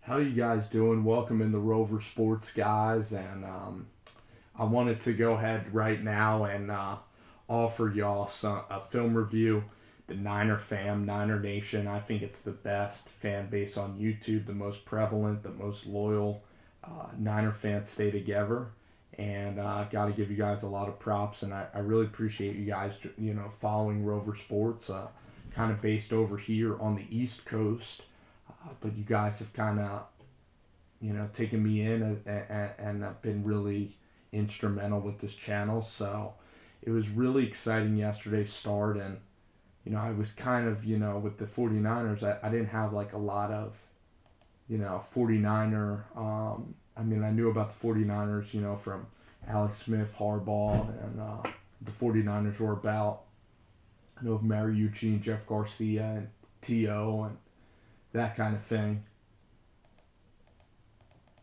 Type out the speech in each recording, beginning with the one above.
How you guys doing? Welcome in the Rover Sports guys, and I wanted to go ahead right now and offer y'all a film review. The Niner fam, Niner Nation. I think it's the best fan base on YouTube, the most prevalent, the most loyal. Niner fans stay together, and got to give you guys a lot of props, and I really appreciate you guys, following Rover Sports. Kind of based over here on the East Coast, but you guys have kind of taken me in and been really instrumental with this channel. So it was really exciting yesterday's start. And, I was kind of, with the 49ers, I didn't have like a lot of, 49er. I knew about the 49ers, from Alex Smith, Harbaugh, and the 49ers were about. I know of Mariucci and Jeff Garcia and T.O. and that kind of thing.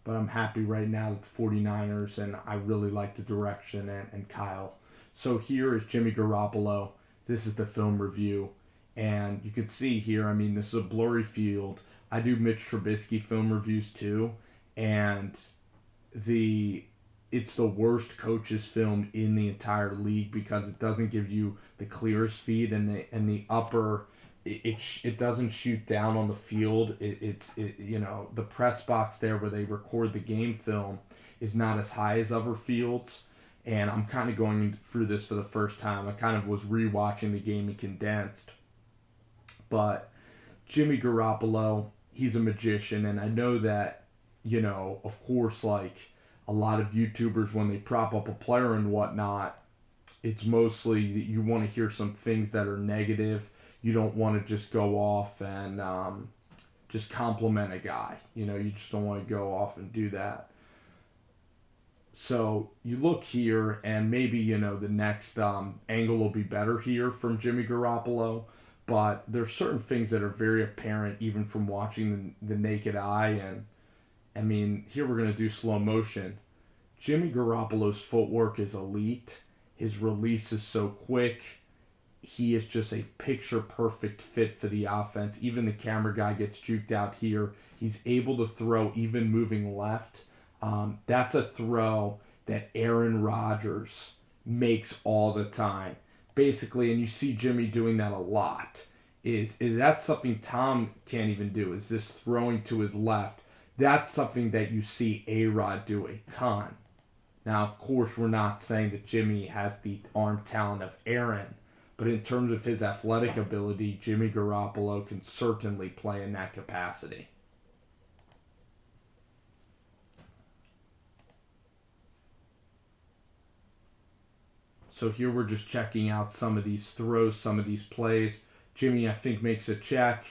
But I'm happy right now with the 49ers, and I really like the direction and Kyle. So here is Jimmy Garoppolo. This is the film review. And you can see here, this is a blurry field. I do Mitch Trubisky film reviews too. And the it's the worst coaches film in the entire league because it doesn't give you the clearest feed, and the upper it doesn't shoot down on the field. The press box there where they record the game film is not as high as other fields. And I'm kind of going through this for the first time. I kind of was rewatching the game in condensed. But Jimmy Garoppolo, he's a magician, and I know that, of course, like a lot of YouTubers, when they prop up a player and whatnot, it's mostly that you want to hear some things that are negative. You don't want to just go off and just compliment a guy. You just don't want to go off and do that. So you look here, and maybe the next angle will be better here from Jimmy Garoppolo. But there's certain things that are very apparent even from watching the naked eye. And here we're gonna do slow motion. Jimmy Garoppolo's footwork is elite. His release is so quick. He is just a picture perfect fit for the offense. Even the camera guy gets juked out here. He's able to throw even moving left. That's a throw that Aaron Rodgers makes all the time. Basically, and you see Jimmy doing that a lot. Is that something Tom can't even do? Is this throwing to his left? That's something that you see A-Rod do a ton. Now, of course, we're not saying that Jimmy has the arm talent of Aaron, but in terms of his athletic ability, Jimmy Garoppolo can certainly play in that capacity. So here we're just checking out some of these throws, some of these plays. Jimmy, I think, makes a check.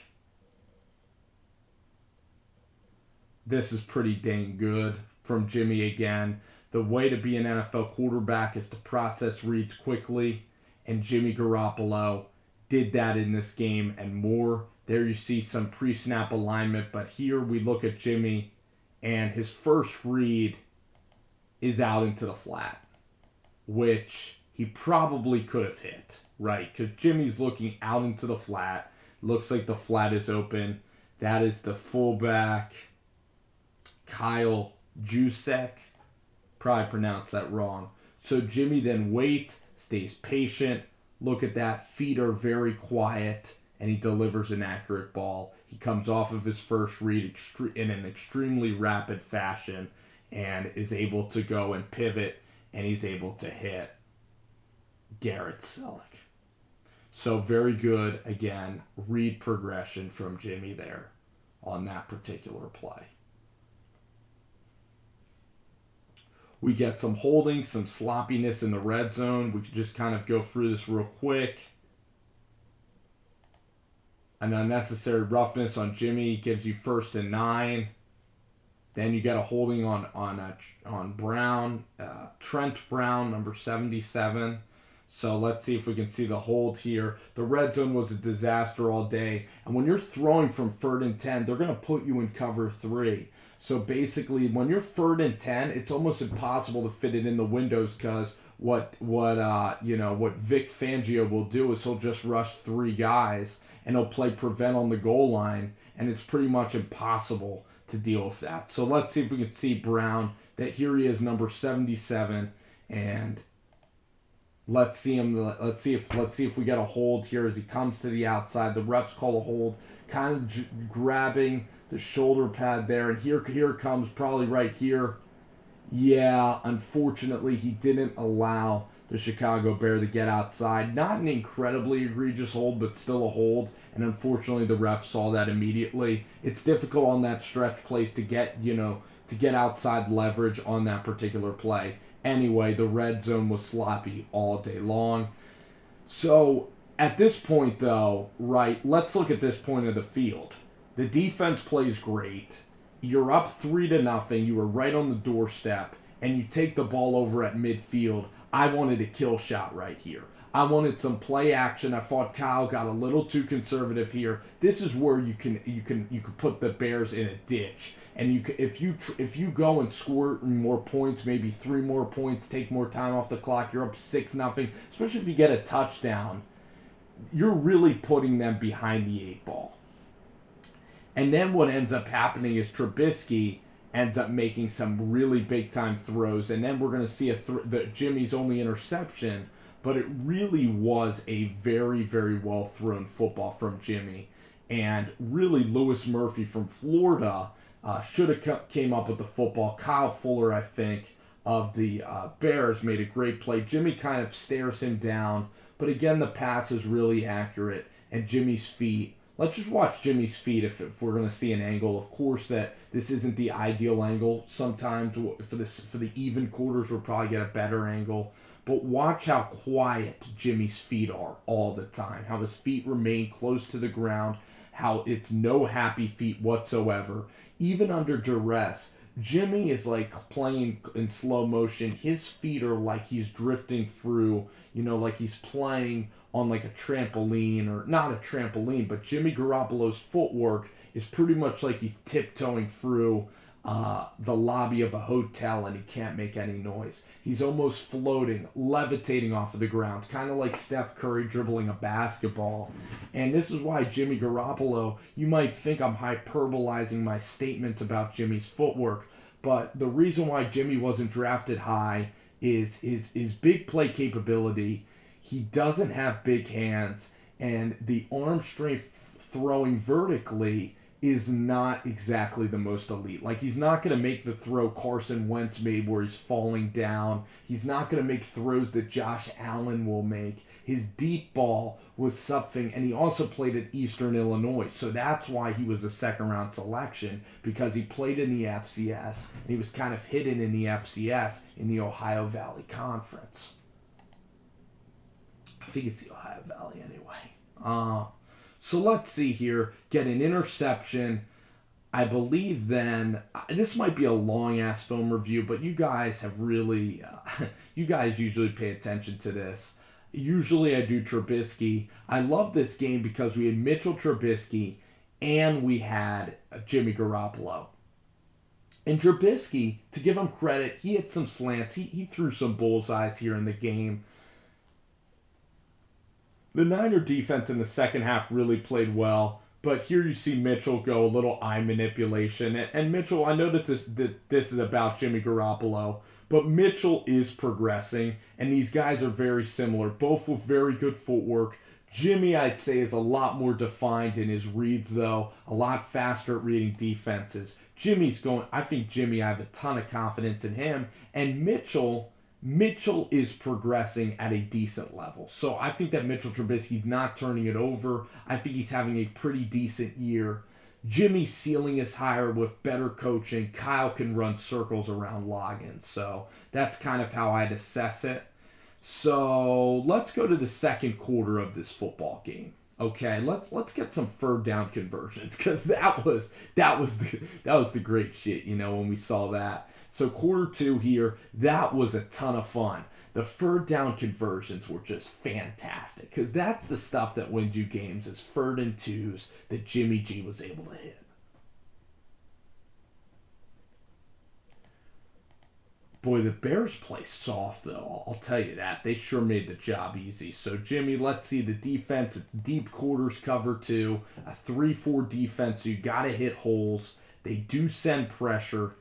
This is pretty dang good from Jimmy again. The way to be an NFL quarterback is to process reads quickly, and Jimmy Garoppolo did that in this game and more. There you see some pre-snap alignment, but here we look at Jimmy, and his first read is out into the flat, which he probably could have hit, right? Because Jimmy's looking out into the flat. Looks like the flat is open. That is the fullback, Kyle Jusek. Probably pronounced that wrong. So Jimmy then waits, stays patient. Look at that. Feet are very quiet, and he delivers an accurate ball. He comes off of his first read in an extremely rapid fashion and is able to go and pivot, and he's able to hit Garrett Selleck. So very good, again, read progression from Jimmy there on that particular play. We get some holding, some sloppiness in the red zone. We can just kind of go through this real quick. An unnecessary roughness on Jimmy gives you 1st and 9. Then you get a holding on Brown, Trent Brown, number 77. So let's see if we can see the hold here. The red zone was a disaster all day. And when you're throwing from 3rd and 10, they're going to put you in cover 3. So basically, when you're 3rd and 10, it's almost impossible to fit it in the windows because what Vic Fangio will do is he'll just rush 3 guys and he'll play prevent on the goal line, and it's pretty much impossible to deal with that. So let's see if we can see Brown. That here he is, number 77, and let's see him. Let's see if we get a hold here as he comes to the outside. The refs call a hold, kind of grabbing the shoulder pad there, and here it comes, probably right here. Yeah, unfortunately, he didn't allow the Chicago Bear to get outside. Not an incredibly egregious hold, but still a hold. And unfortunately, the ref saw that immediately. It's difficult on that stretch plays to get outside leverage on that particular play. Anyway, the red zone was sloppy all day long. So at this point, though, right, let's look at this point of the field. The defense plays great. You're up 3-0. You were right on the doorstep, and you take the ball over at midfield. I wanted a kill shot right here. I wanted some play action. I thought Kyle got a little too conservative here. This is where you can put the Bears in a ditch. And if you go and score more points, maybe 3 more points, take more time off the clock, you're up 6-0. Especially if you get a touchdown, you're really putting them behind the 8 ball. And then what ends up happening is Trubisky ends up making some really big time throws, and then we're going to see Jimmy's only interception, but it really was a very, very well thrown football from Jimmy. And really, Lewis Murphy from Florida should have came up with the football. Kyle Fuller, I think, of the Bears made a great play. Jimmy kind of stares him down, but again, the pass is really accurate, and Jimmy's feet. Let's just watch Jimmy's feet if we're going to see an angle. Of course, that this isn't the ideal angle. Sometimes for the even quarters, we'll probably get a better angle. But watch how quiet Jimmy's feet are all the time. How his feet remain close to the ground. How it's no happy feet whatsoever. Even under duress, Jimmy is like playing in slow motion. His feet are like he's drifting through, like he's playing on like a trampoline, or not a trampoline, but Jimmy Garoppolo's footwork is pretty much like he's tiptoeing through the lobby of a hotel and he can't make any noise. He's almost floating, levitating off of the ground, kind of like Steph Curry dribbling a basketball. And this is why Jimmy Garoppolo, you might think I'm hyperbolizing my statements about Jimmy's footwork, but the reason why Jimmy wasn't drafted high is his big play capability. He doesn't have big hands, and the arm strength throwing vertically is not exactly the most elite. Like, he's not going to make the throw Carson Wentz made where he's falling down. He's not going to make throws that Josh Allen will make. His deep ball was something, and he also played at Eastern Illinois, so that's why he was a second-round selection, because he played in the FCS, and he was kind of hidden in the FCS in the Ohio Valley Conference. I think it's the Ohio Valley anyway. So let's see here. Get an interception. I believe then, this might be a long-ass film review, but you guys have really, you guys usually pay attention to this. Usually I do Trubisky. I love this game because we had Mitchell Trubisky and we had Jimmy Garoppolo. And Trubisky, to give him credit, he hit some slants. He threw some bullseyes here in the game. The Niner defense in the second half really played well, but here you see Mitchell go a little eye manipulation. And Mitchell, I know that this is about Jimmy Garoppolo, but Mitchell is progressing, and these guys are very similar, both with very good footwork. Jimmy, I'd say, is a lot more defined in his reads, though, a lot faster at reading defenses. I think Jimmy, I have a ton of confidence in him, and Mitchell is progressing at a decent level. So I think that Mitchell Trubisky's not turning it over. I think he's having a pretty decent year. Jimmy's ceiling is higher with better coaching. Kyle can run circles around Loggins. So that's kind of how I'd assess it. So let's go to the second quarter of this football game. Okay, let's get some third down conversions, because that was the great shit, when we saw that. So quarter 2 here, that was a ton of fun. The third down conversions were just fantastic, because that's the stuff that wins you games, is third and twos that Jimmy G was able to hit. Boy, the Bears play soft, though. I'll tell you that. They sure made the job easy. So, Jimmy, let's see the defense. It's deep quarters, cover 2, a 3-4 defense. So you got to hit holes. They do send pressure.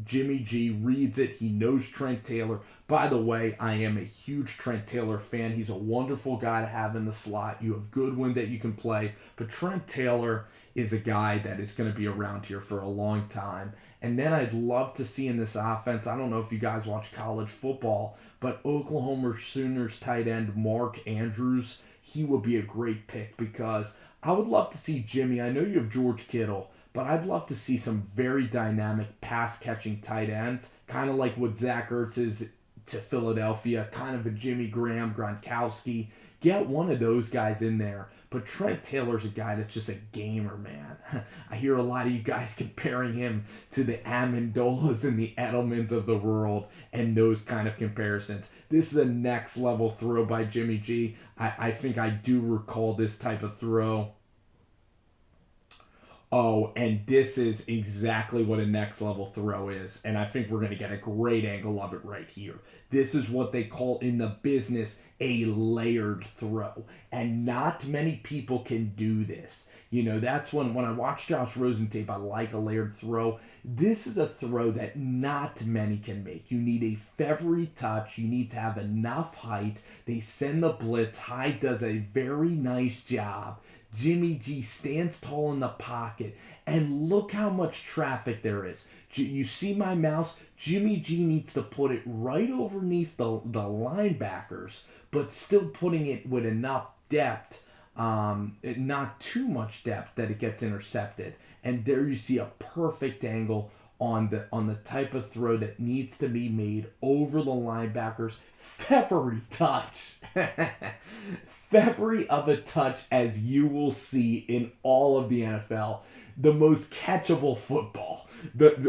Jimmy G reads it. He knows Trent Taylor. By the way, I am a huge Trent Taylor fan. He's a wonderful guy to have in the slot. You have Goodwin that you can play, but Trent Taylor is a guy that is going to be around here for a long time. And then I'd love to see in this offense, I don't know if you guys watch college football, but Oklahoma Sooners tight end Mark Andrews, he would be a great pick because I would love to see Jimmy. I know you have George Kittle, but I'd love to see some very dynamic pass catching tight ends, kind of like what Zach Ertz is to Philadelphia, kind of a Jimmy Graham, Gronkowski. Get one of those guys in there. But Trent Taylor's a guy that's just a gamer, man. I hear a lot of you guys comparing him to the Amendolas and the Edelmans of the world and those kind of comparisons. This is a next level throw by Jimmy G. I think I do recall this type of throw. Oh, and this is exactly what a next level throw is. And I think we're going to get a great angle of it right here. This is what they call in the business a layered throw. And not many people can do this. You know, that's when I watch Josh Rosen tape, I like a layered throw. This is a throw that not many can make. You need a feathery touch. You need to have enough height. They send the blitz. Hyde does a very nice job. Jimmy G stands tall in the pocket, and look how much traffic there is. You see my mouse? Jimmy G needs to put it right underneath the linebackers, but still putting it with enough depth, not too much depth that it gets intercepted. And there you see a perfect angle on the type of throw that needs to be made over the linebackers. Feathery touch. Feathery of a touch as you will see in all of the NFL. The most catchable football.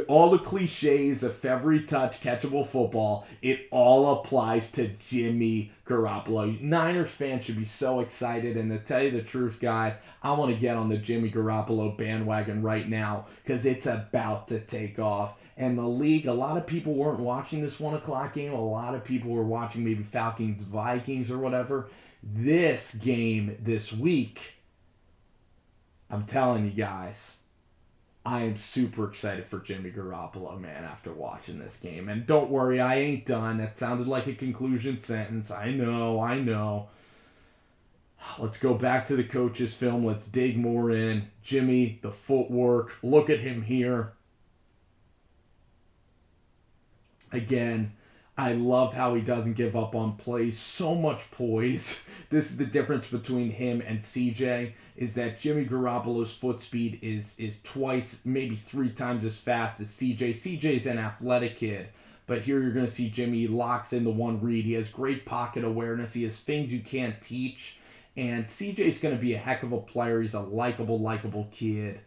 All the cliches of feathery touch, catchable football, it all applies to Jimmy Garoppolo. Niners fans should be so excited, and to tell you the truth, guys, I want to get on the Jimmy Garoppolo bandwagon right now because it's about to take off. And the league, a lot of people weren't watching this 1 o'clock game. A lot of people were watching maybe Falcons, Vikings, or whatever. This game this week, I'm telling you guys, I am super excited for Jimmy Garoppolo, man, after watching this game. And don't worry, I ain't done. That sounded like a conclusion sentence. I know. Let's go back to the coach's film. Let's dig more in. Jimmy, the footwork. Look at him here. Again, I love how he doesn't give up on plays. So much poise. This is the difference between him and CJ, is that Jimmy Garoppolo's foot speed is twice, maybe 3 times as fast as CJ. CJ's an athletic kid, but here you're going to see Jimmy locks in the one read. He has great pocket awareness. He has things you can't teach. And CJ's going to be a heck of a player. He's a likable kid.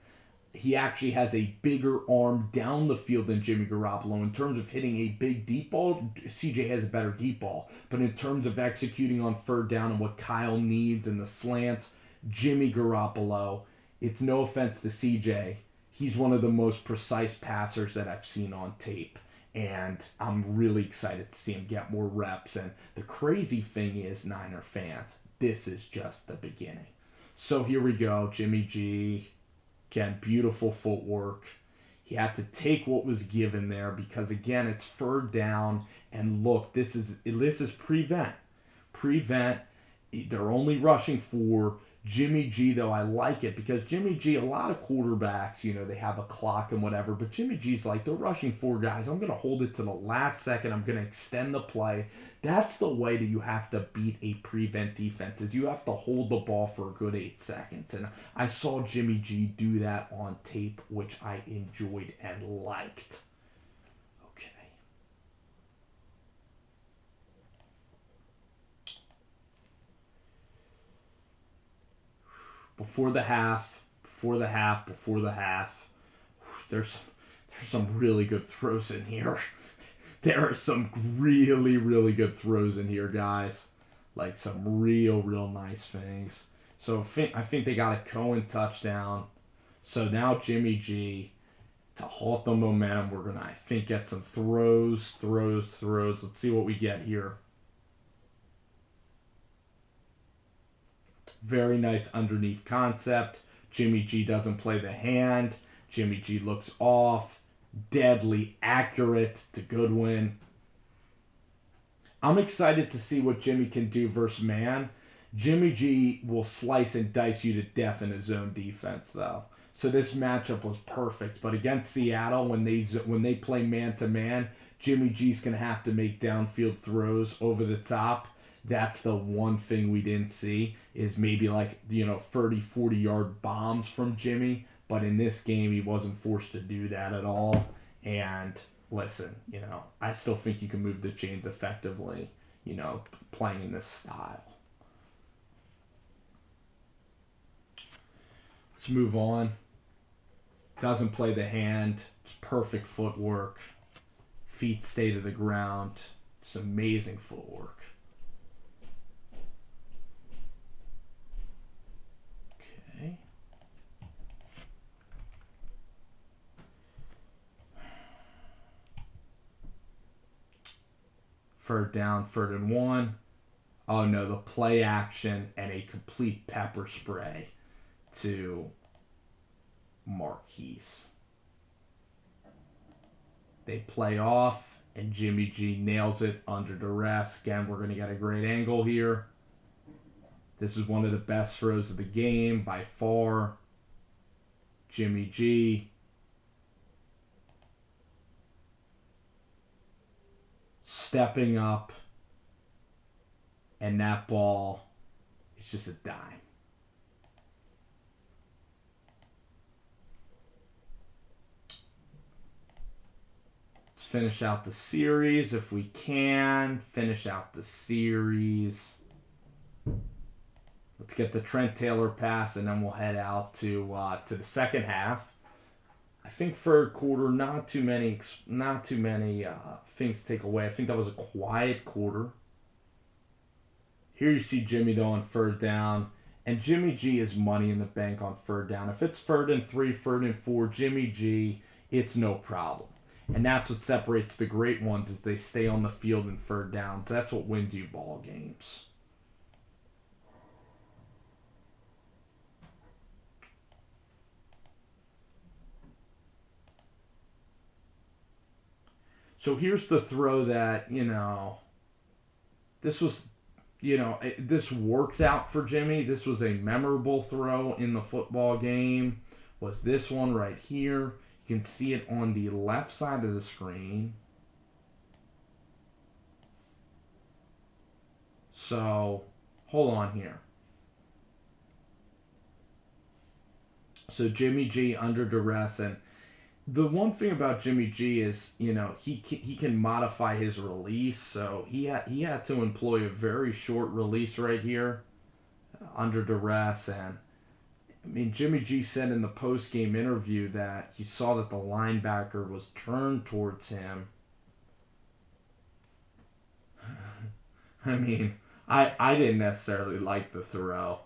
He actually has a bigger arm down the field than Jimmy Garoppolo. In terms of hitting a big deep ball, CJ has a better deep ball. But in terms of executing on third down and what Kyle needs and the slants, Jimmy Garoppolo, it's no offense to CJ, he's one of the most precise passers that I've seen on tape. And I'm really excited to see him get more reps. And the crazy thing is, Niner fans, this is just the beginning. So here we go, Jimmy G. Again, beautiful footwork. He had to take what was given there because, again, it's third down. And look, this is prevent. Prevent. They're only rushing for Jimmy G, though. I like it because Jimmy G, a lot of quarterbacks, they have a clock and whatever. But Jimmy G's like, they're rushing 4 guys. I'm going to hold it to the last second. I'm going to extend the play. That's the way that you have to beat a prevent defense, is you have to hold the ball for a good 8 seconds. And I saw Jimmy G do that on tape, which I enjoyed and liked. Okay. Before the half, there's some really good throws in here. There are some really good throws in here, guys. Like some real nice things. So I think they got a Cohen touchdown. So now Jimmy G, to halt the momentum, we're going to, I think, get some throws. Let's see what we get here. Very nice underneath concept. Jimmy G doesn't play the hand. Jimmy G looks off. Deadly accurate to Goodwin. I'm excited to see what Jimmy can do versus man. Jimmy G will slice and dice you to death in his zone defense, though. So this matchup was perfect. But against Seattle, when they play man to man, Jimmy G's gonna have to make downfield throws over the top. That's the one thing we didn't see is maybe 30, 40-yard bombs from Jimmy. But in this game, he wasn't forced to do that at all. And listen, I still think you can move the chains effectively, playing in this style. Let's move on. Doesn't play the hand. It's perfect footwork. Feet stay to the ground. It's amazing footwork. Okay. Third down, 3rd and 1. Oh no, the play action and a complete pepper spray to Marquise. They play off, and Jimmy G nails it under duress. Again, we're going to get a great angle here. This is one of the best throws of the game by far. Jimmy G. Stepping up, and that ball is just a dime. Let's finish out the series if we can. Finish out the series. Let's get the Trent Taylor pass, and then we'll head out to the second half. I think third quarter, not too many things to take away. I think that was a quiet quarter. Here you see Jimmy though on 3rd down, and Jimmy G is money in the bank on 3rd down. If it's 3rd and 3, 3rd and 4, Jimmy G, it's no problem. And that's what separates the great ones is they stay on the field in 3rd downs. That's what wins you ball games. So here's the throw that, this was, this worked out for Jimmy. This was a memorable throw in the football game. Was this one right here. You can see it on the left side of the screen. So, hold on here. So Jimmy G under duress, and the one thing about Jimmy G is, he can modify his release. So he had to employ a very short release right here, under duress. And I mean, Jimmy G said in the post game interview that he saw that the linebacker was turned towards him. I mean, I didn't necessarily like the throw.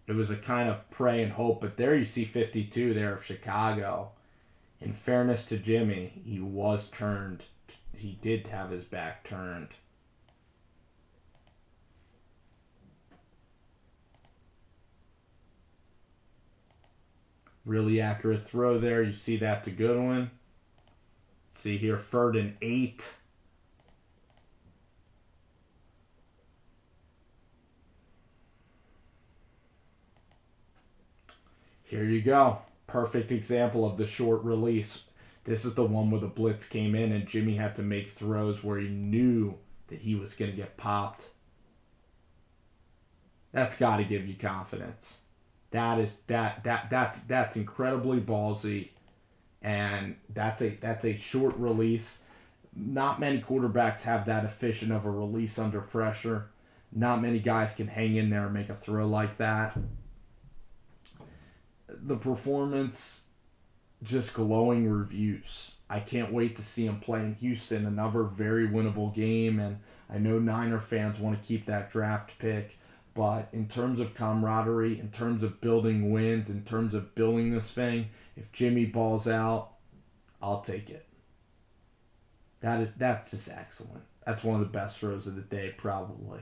It was a kind of pray and hope, but there you see 52 there of Chicago. In fairness to Jimmy, he was turned. He did have his back turned. Really accurate throw there. You see that to Goodwin. See here, 3rd and 8. Here you go. Perfect example of the short release. This is the one where the blitz came in and Jimmy had to make throws where he knew that he was going to get popped. That's got to give you confidence. That's incredibly ballsy, and that's a short release. Not many quarterbacks have that efficient of a release under pressure. Not many guys can hang in there and make a throw like that. The performance, just glowing reviews. I can't wait to see him play in Houston, another very winnable game, and I know Niner fans want to keep that draft pick, but in terms of camaraderie, in terms of building wins, in terms of building this thing, if Jimmy balls out, I'll take it. That's just excellent. That's one of the best throws of the day, probably.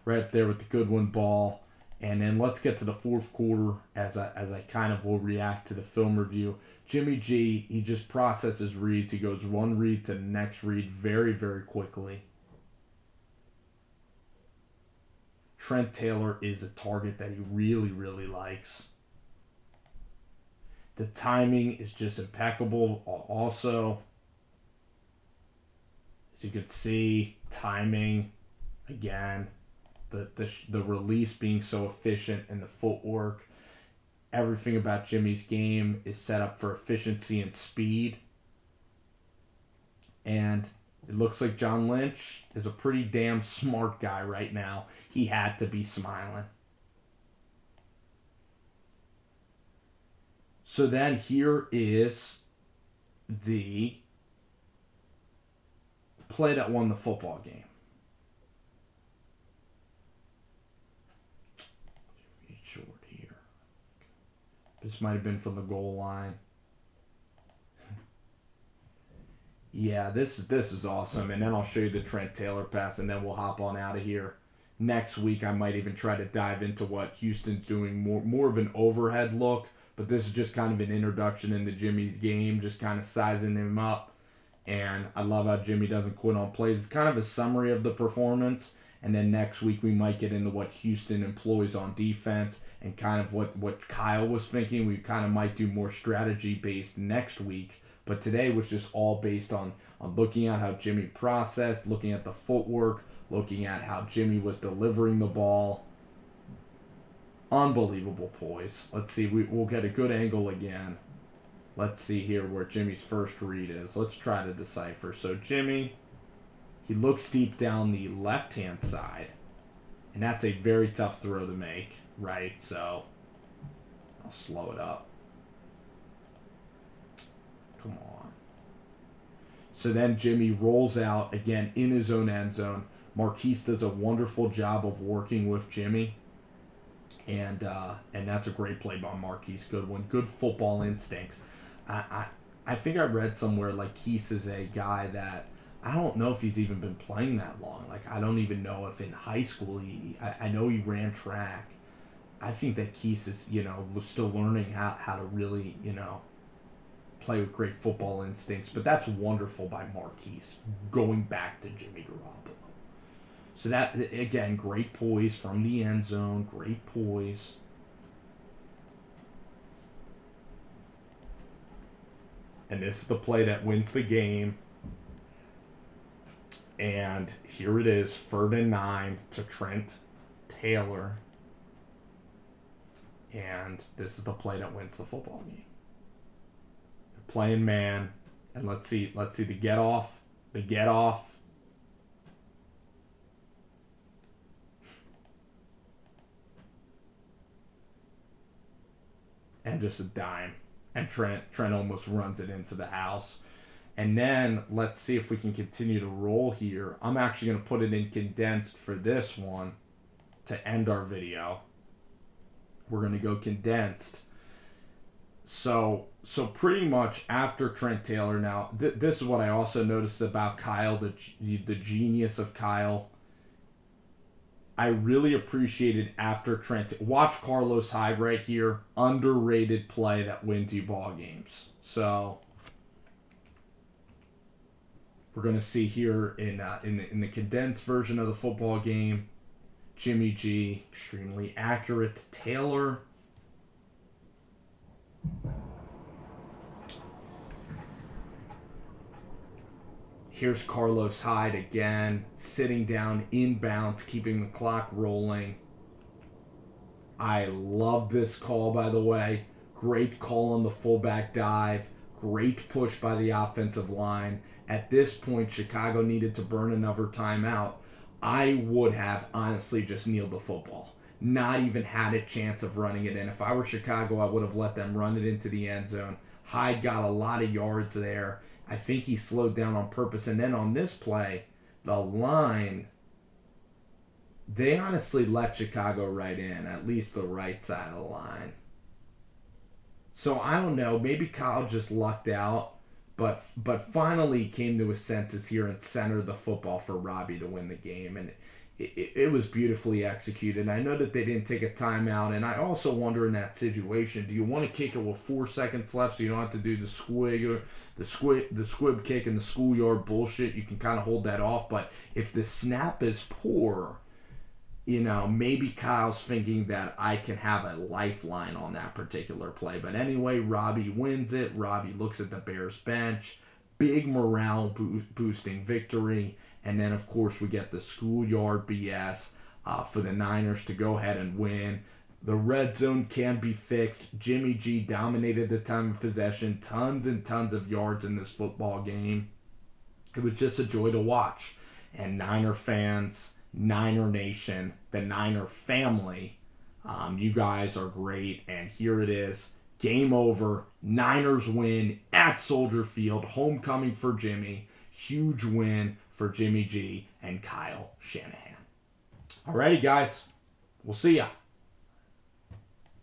Right up there with the Goodwin ball. And then let's get to the fourth quarter as I kind of will react to the film review. Jimmy G, he just processes reads. He goes one read to the next read very, very quickly. Trent Taylor is a target that he really, really likes. The timing is just impeccable. Also, as you can see, timing again, the release being so efficient and the footwork. Everything about Jimmy's game is set up for efficiency and speed. And it looks like John Lynch is a pretty damn smart guy right now. He had to be smiling. So then here is the play that won the football game. Short here. This might have been from the goal line. Yeah, this is awesome. And then I'll show you the Trent Taylor pass, and then we'll hop on out of here. Next week, I might even try to dive into what Houston's doing, more of an overhead look. But this is just kind of an introduction into Jimmy's game, just kind of sizing him up. And I love how Jimmy doesn't quit on plays. It's kind of a summary of the performance. And then next week, we might get into what Houston employs on defense and kind of what Kyle was thinking. We kind of might do more strategy-based next week. But today was just all based on looking at how Jimmy processed, looking at the footwork, looking at how Jimmy was delivering the ball. Unbelievable poise. Let's see, we'll get a good angle again. Let's see here where Jimmy's first read is. Let's try to decipher. So Jimmy, he looks deep down the left-hand side. And that's a very tough throw to make, right? So I'll slow it up. Come on. So then Jimmy rolls out again in his own end zone. Marquise does a wonderful job of working with Jimmy. And that's a great play by Marquise Goodwin. Good football instincts. I think I read somewhere like Keese is a guy that I don't know if he's even been playing that long. Like I don't even know if in high school I know he ran track. I think that Keese is still learning how to really play with great football instincts. But that's wonderful by Marquise going back to Jimmy Garoppolo. So that again, great poise from the end zone. Great poise. And this is the play that wins the game. And here it is, 3rd and 9 to Trent Taylor. And this is the play that wins the football game. They're playing man. And let's see the get off. The get off. And just a dime. And Trent almost runs it in for the house. And then let's see if we can continue to roll here. I'm actually going to put it in condensed for this one to end our video. We're going to go condensed. So pretty much after Trent Taylor, now this is what I also noticed about Kyle, the genius of Kyle. I really appreciated after Trent. Watch Carlos Hyde right here. Underrated play that wins you ball games. So we're going to see here in the condensed version of the football game, Jimmy G, extremely accurate. Taylor. Here's Carlos Hyde again, sitting down inbounds, keeping the clock rolling. I love this call, by the way. Great call on the fullback dive. Great push by the offensive line. At this point, Chicago needed to burn another timeout. I would have honestly just kneeled the football. Not even had a chance of running it in. If I were Chicago, I would have let them run it into the end zone. Hyde got a lot of yards there. I think he slowed down on purpose. And then on this play, the line, they honestly let Chicago right in, at least the right side of the line. So I don't know, maybe Kyle just lucked out, but finally came to his senses here and centered the football for Robbie to win the game. And it was beautifully executed. I know that they didn't take a timeout, and I also wonder in that situation, do you want to kick it with 4 seconds left so you don't have to do the squib kick and the schoolyard bullshit? You can kind of hold that off, but if the snap is poor, maybe Kyle's thinking that I can have a lifeline on that particular play. But anyway, Robbie wins it. Robbie looks at the Bears bench. Big morale boosting victory. And then, of course, we get the schoolyard BS for the Niners to go ahead and win. The red zone can be fixed. Jimmy G dominated the time of possession. Tons and tons of yards in this football game. It was just a joy to watch. And Niner fans, Niner Nation, the Niner family, you guys are great. And here it is. Game over. Niners win at Soldier Field. Homecoming for Jimmy. Huge win for Jimmy G and Kyle Shanahan. Alrighty, guys. We'll see ya.